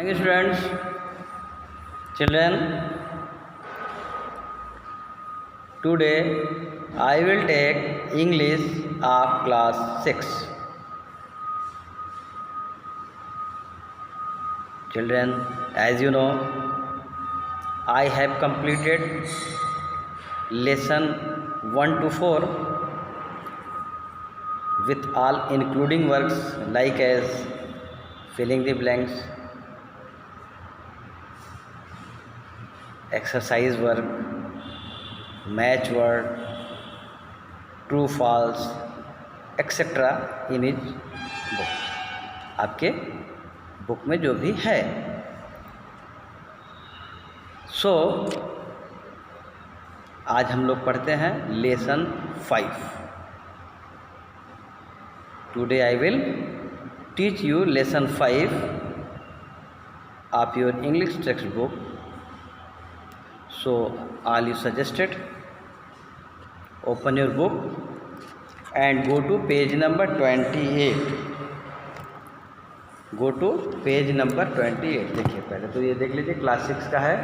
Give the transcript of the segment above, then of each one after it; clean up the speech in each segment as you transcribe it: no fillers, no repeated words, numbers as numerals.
Morning students, children, today I will take English of class 6. Children, as you know, I have completed lesson 1 to 4 with all including works like as filling the blanks, exercise work, match word, true false, etc. In is book, आपके book में जो भी है. सो आज हम लोग पढ़ते हैं lesson 5. Today I will teach you lesson 5 of your English text book. So all you suggested, open your book and go to page number 28. Go to page number 28. देखिए पहले तो ये देख लीजिए क्लास 6 का है.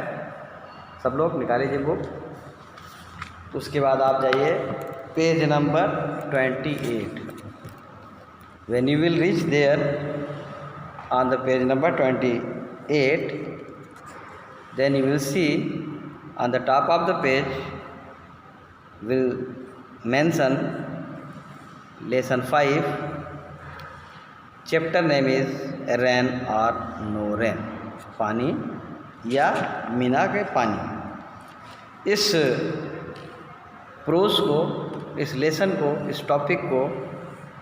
सब लोग निकाल लीजिए बुक. उसके बाद आप जाइए page number 28. When you will reach there on the page number 28, then you will see on the top of the page will mention lesson 5. chapter name is rain or no rain, पानी या मीना के पानी. इस pros को, इस lesson को, इस topic को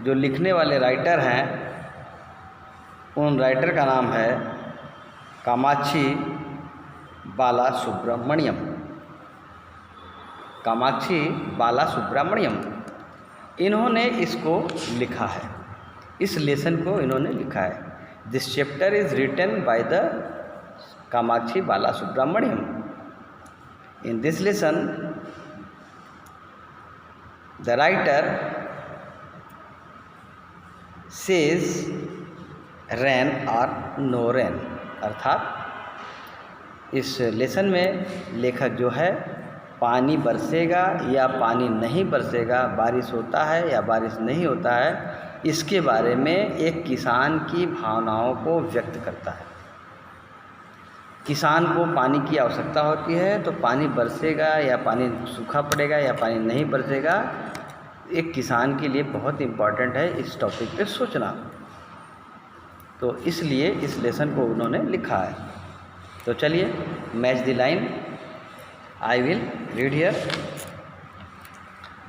जो लिखने वाले राइटर हैं, उन राइटर का नाम है कामाक्षी बाला सुब्रमण्यम. कामाक्षी बाला सुब्रमण्यम इन्होंने इसको लिखा है. इस लेसन को इन्होंने लिखा है. This chapter is written by the Kamakshi Bala Subramaniam. In this lesson the writer says rain or no rain, अर्थात इस लेसन में लेखक जो है पानी बरसेगा या पानी नहीं बरसेगा, बारिश होता है या बारिश नहीं होता है, इसके बारे में एक किसान की भावनाओं को व्यक्त करता है. किसान को पानी की आवश्यकता होती है, तो पानी बरसेगा या पानी सूखा पड़ेगा या पानी नहीं बरसेगा, एक किसान के लिए बहुत इम्पॉर्टेंट है इस टॉपिक पे सोचना. तो इसलिए इस लेसन को उन्होंने लिखा है. तो चलिए match the line. I will read here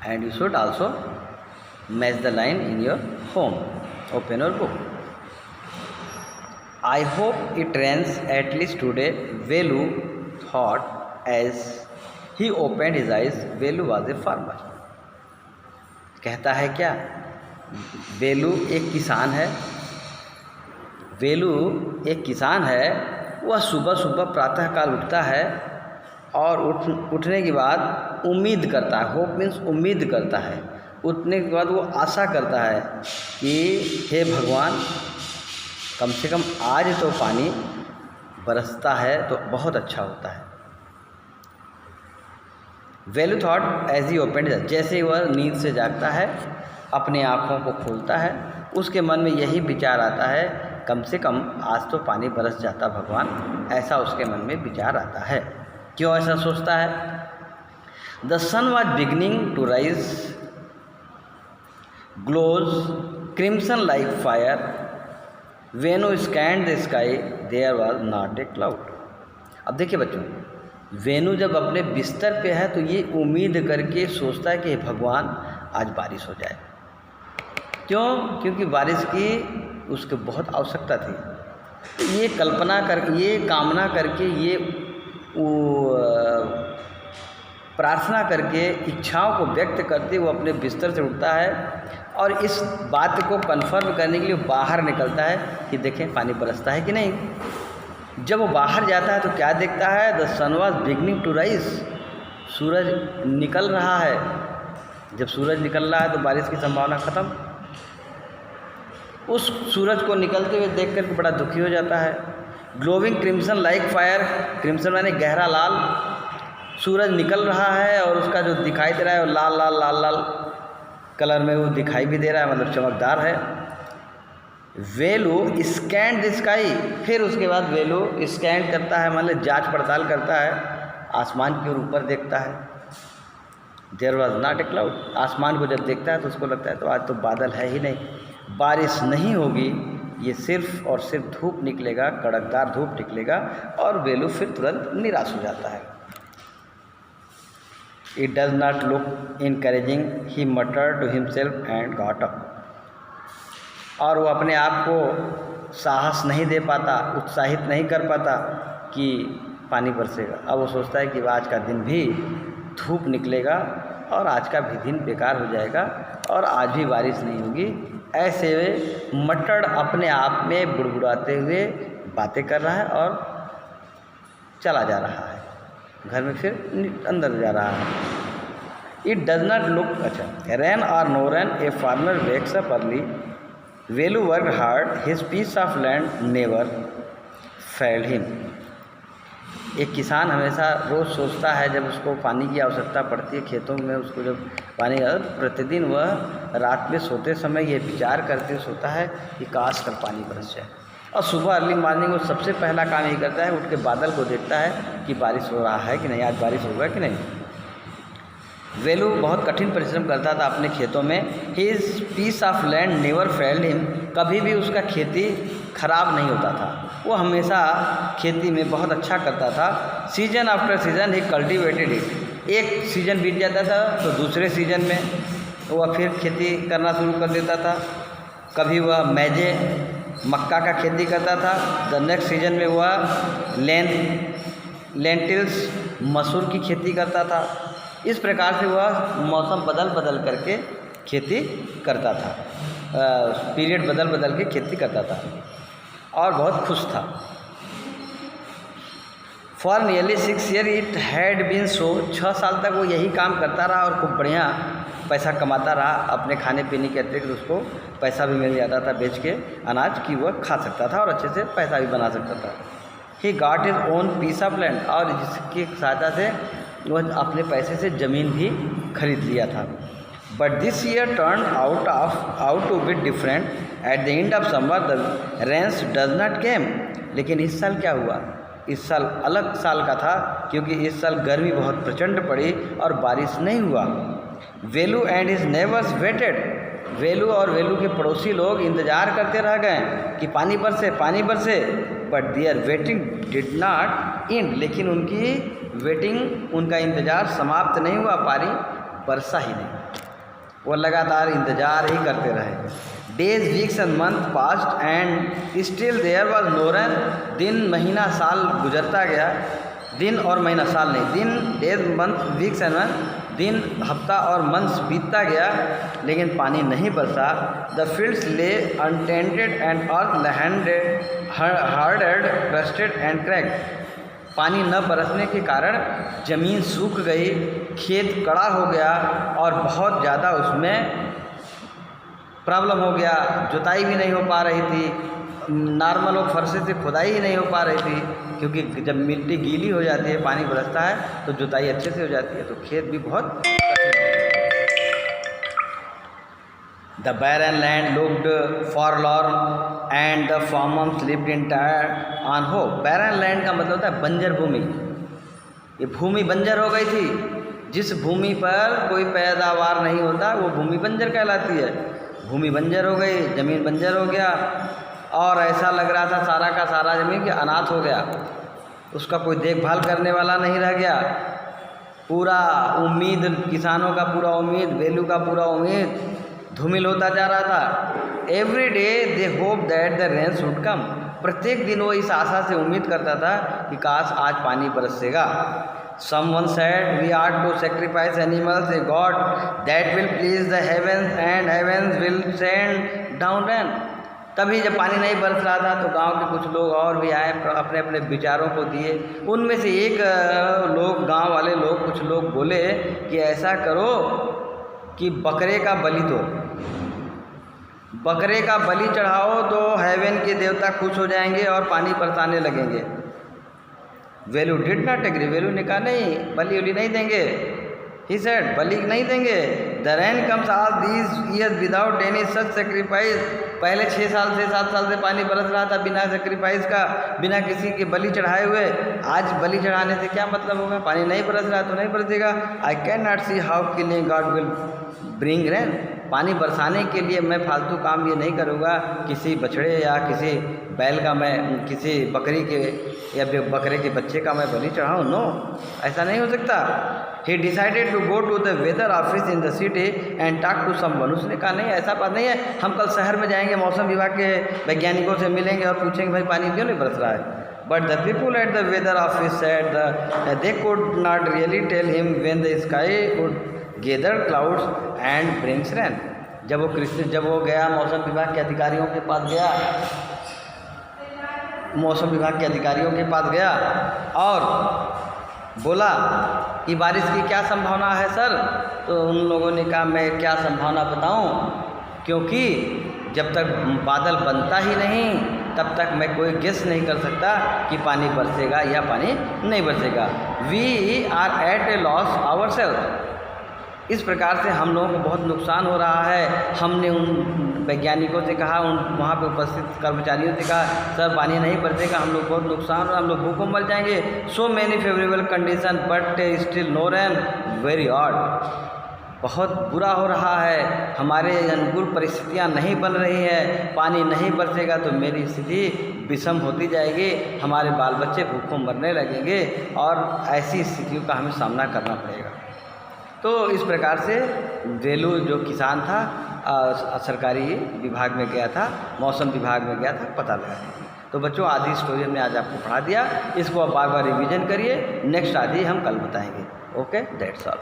and you should also match the line in your home. Open your book. I hope it rains at least today, Velu thought as he opened his eyes. Velu was a farmer. कहता है क्या? वेलू एक किसान है. वेलू एक किसान है. वह सुबह सुबह प्रातःकाल उठता है और उठने के बाद उम्मीद करता है. होप मीन्स उम्मीद करता है. उठने के बाद वो आशा करता है कि हे भगवान, कम से कम आज तो पानी बरसता है तो बहुत अच्छा होता है. वेलू थॉट एज ही ओपनड, जैसे वह नींद से जागता है, अपने आँखों को खोलता है, उसके मन में यही विचार आता है, कम से कम आज तो पानी बरस जाता भगवान. ऐसा उसके मन में विचार आता है. क्यों ऐसा सोचता है? The sun was beginning to rise, glows crimson like fire, when you scanned the sky there was not a cloud. अब देखिए बच्चों, वेनू जब अपने बिस्तर पे है तो ये उम्मीद करके सोचता है कि भगवान आज बारिश हो जाए. क्यों? क्योंकि बारिश की उसको बहुत आवश्यकता थी. तो ये कल्पना कर, ये कामना करके, ये प्रार्थना करके, इच्छाओं को व्यक्त करते वो अपने बिस्तर से उठता है और इस बात को कन्फर्म करने के लिए बाहर निकलता है कि देखें पानी बरसता है कि नहीं. जब वो बाहर जाता है तो क्या देखता है? The sun was beginning to rise. सूरज निकल रहा है. जब सूरज निकल रहा है तो बारिश की संभावना ख़त्म. उस सूरज को निकलते हुए देख कर बड़ा दुखी हो जाता है. Glowing crimson like fire, crimson माने गहरा लाल, सूरज निकल रहा है और उसका जो दिखाई दे रहा है वो लाल लाल लाल लाल कलर में वो दिखाई भी दे रहा है, मतलब चमकदार है। वेलू स्कैन द स्काई, फिर उसके बाद वेलू स्कैन करता है, मतलब जांच पड़ताल करता है, आसमान की ओर ऊपर देखता है। There was not a cloud, आसमान को जब देखता है तो उसको लगता है तो आज तो बादल है ही नहीं, बारिश नहीं होगी, ये सिर्फ और सिर्फ धूप निकलेगा, कड़कदार धूप निकलेगा, और वेलू फिर तुरंत निराश हो जाता है। It does not look encouraging, he muttered to himself and got up, और वो अपने आप को साहस नहीं दे पाता, उत्साहित नहीं कर पाता कि पानी बरसेगा। अब वो सोचता है कि आज का दिन भी धूप निकलेगा और आज का भी दिन बेकार हो जाएगा और आज भी बारिश नहीं होगी। ऐसे वे मटड़ अपने आप में बुड़बुड़ाते हुए बातें कर रहा है और चला जा रहा है, घर में फिर अंदर जा रहा है। इट डज नॉट लुक, अच्छा, rain or no rain a farmer wakes up early, Velu work hard, his piece of land never failed him. एक किसान हमेशा रोज़ सोचता है, जब उसको पानी की आवश्यकता पड़ती है खेतों में, उसको जब पानी, प्रतिदिन वह रात में सोते समय ये विचार करते सोता है कि काश कर पानी बरस जाए, और सुबह अर्ली मॉर्निंग वो सबसे पहला काम यही करता है, उठ के बादल को देखता है कि बारिश हो रहा है कि नहीं, आज बारिश होगा कि नहीं। वेलू बहुत कठिन परिश्रम करता था अपने खेतों में। His piece of land never failed him, कभी भी उसका खेती खराब नहीं होता था, वो हमेशा खेती में बहुत अच्छा करता था। Season after season he cultivated it, एक सीज़न बीत जाता था तो दूसरे सीजन में वह फिर खेती करना शुरू कर देता था। कभी वह मैजे मक्का का खेती करता था, द नेक्स्ट सीजन में वह लेंटिल्स मसूर की खेती करता था। इस प्रकार से वह मौसम बदल बदल करके खेती करता था, पीरियड बदल बदल के खेती करता था और बहुत खुश था। For nearly 6 years it had been so, 6 साल तक वो यही काम करता रहा और खूब बढ़िया पैसा कमाता रहा। अपने खाने पीने के अतिरिक्त उसको पैसा भी मिल जाता था बेच के अनाज, की वह खा सकता था और अच्छे से पैसा भी बना सकता था। He got his own piece of land, और जिसकी सहायता से वह अपने पैसे से ज़मीन भी खरीद लिया था। But this year turn out to be different, at the end of summer the rains does not came. लेकिन इस साल क्या हुआ, इस साल अलग साल का था, क्योंकि इस साल गर्मी बहुत प्रचंड पड़ी और बारिश नहीं हुआ। वेलू एंड हिज नेबर्स वेटेड, वेलू और वेलू के पड़ोसी लोग इंतज़ार करते रह गए कि पानी बरसे पानी बरसे, but their waiting did not end, लेकिन उनकी वेटिंग, उनका इंतज़ार समाप्त नहीं हुआ, पानी बरसा ही नहीं, वो लगातार इंतज़ार ही करते रहे। Days weeks and month passed and still there was no rain, दिन महीना साल गुजरता गया, दिन और महीना साल नहीं, दिन days month weeks and month, दिन हफ्ता और मंथ्स बीतता गया लेकिन पानी नहीं बरसा। The fields lay untended and earth landed hardened crusted and cracked, पानी न बरसने के कारण ज़मीन सूख गई, खेत कड़ा हो गया और बहुत ज़्यादा उसमें प्रॉब्लम हो गया, जुताई भी नहीं हो पा रही थी, नॉर्मल और फरसे से खुदाई ही नहीं हो पा रही थी, क्योंकि जब मिट्टी गीली हो जाती है, पानी बरसता है तो जुताई अच्छे से हो जाती है, तो खेत भी बहुत कठिन हो जाता है। The barren land looked forlorn and the farmers lived entirely on hope. Barren land का मतलब होता है बंजर भूमि, ये भूमि बंजर हो गई थी, जिस भूमि पर कोई पैदावार नहीं होता वो भूमि बंजर कहलाती है। भूमि बंजर हो गई, ज़मीन बंजर हो गया और ऐसा लग रहा था सारा का सारा ज़मीन कि अनाथ हो गया, उसका कोई देखभाल करने वाला नहीं रह गया। पूरा उम्मीद, किसानों का पूरा उम्मीद, वेलू का पूरा उम्मीद धूमिल होता जा रहा था। Every day they hope that the rain should come, प्रत्येक दिन वो इस आशा से उम्मीद करता था कि काश आज पानी बरसेगा। Someone said we ought to sacrifice animals a god that will please the heavens and heavens will send down rain। तभी जब पानी नहीं बरस रहा था तो गांव के कुछ लोग और भी आए, अपने अपने विचारों को दिए। उनमें से एक लोग, गांव वाले लोग, कुछ लोग बोले कि ऐसा करो कि बकरे का बलि दो, बकरे का बलि चढ़ाओ तो हेवन के देवता खुश हो जाएंगे और पानी बरसाने लगेंगे। वेलू डिड नॉट एग्री, वेलू ने कहा नहीं, बलि उली नहीं देंगे। ही सेड, बलि नहीं देंगे। The rain comes all these years without any such sacrifice, पहले 6 साल से 7 साल से पानी बरस रहा था बिना सेक्रीफाइस का, बिना किसी के बलि चढ़ाए हुए। आज बलि चढ़ाने से क्या मतलब होगा, पानी नहीं बरस रहा तो नहीं बरसेगा। I can not see how killing God will bring rain, पानी बरसाने के लिए मैं फालतू काम ये नहीं करूँगा, किसी बछड़े या किसी बैल का मैं, किसी बकरी के या बकरे के बच्चे का मैं बलि चढ़ाऊँ। नो, ऐसा नहीं हो सकता। He decided to go to the weather office in the city and talk to someone, उसने कहा नहीं ऐसा बात नहीं है, हम कल शहर में जाएंगे, मौसम विभाग के वैज्ञानिकों से मिलेंगे और पूछेंगे भाई पानी क्यों नहीं बरस रहा है। But the people at the weather office said they could not really tell him when the sky would gather clouds and brings rain. जब वो गया मौसम विभाग के अधिकारियों के पास गया, मौसम विभाग के अधिकारियों के पास गया और बोला कि बारिश की क्या संभावना है सर। तो उन लोगों ने कहा मैं क्या संभावना बताऊं, क्योंकि जब तक बादल बनता ही नहीं तब तक मैं कोई गेस नहीं कर सकता कि पानी बरसेगा या पानी नहीं बरसेगा। We are at a loss ourself, इस प्रकार से हम लोगों को बहुत नुकसान हो रहा है। हमने उन वैज्ञानिकों से कहा, उन वहाँ पे उपस्थित कर्मचारियों से कहा सर पानी नहीं बरसेगा, हम लोग बहुत नुकसान हो, हम लोग भूखों मर जाएंगे। So many favourable condition but still no rain, very odd, बहुत बुरा हो रहा है, हमारे अनुकूल परिस्थितियाँ नहीं बन रही हैं, पानी नहीं बरसेगा तो मेरी स्थिति विषम होती जाएगी, हमारे बाल बच्चे भूखों मरने लगेंगे और ऐसी स्थितियों का हमें सामना करना पड़ेगा। तो इस प्रकार से वेलू जो किसान था सरकारी विभाग में गया था, मौसम विभाग में गया था पता लगाने के लिए। तो बच्चों आधी स्टोरी हमने आज आपको पढ़ा दिया, इसको आप बार बार रिवीजन करिए, नेक्स्ट आधी हम कल बताएंगे। Okay, that's all.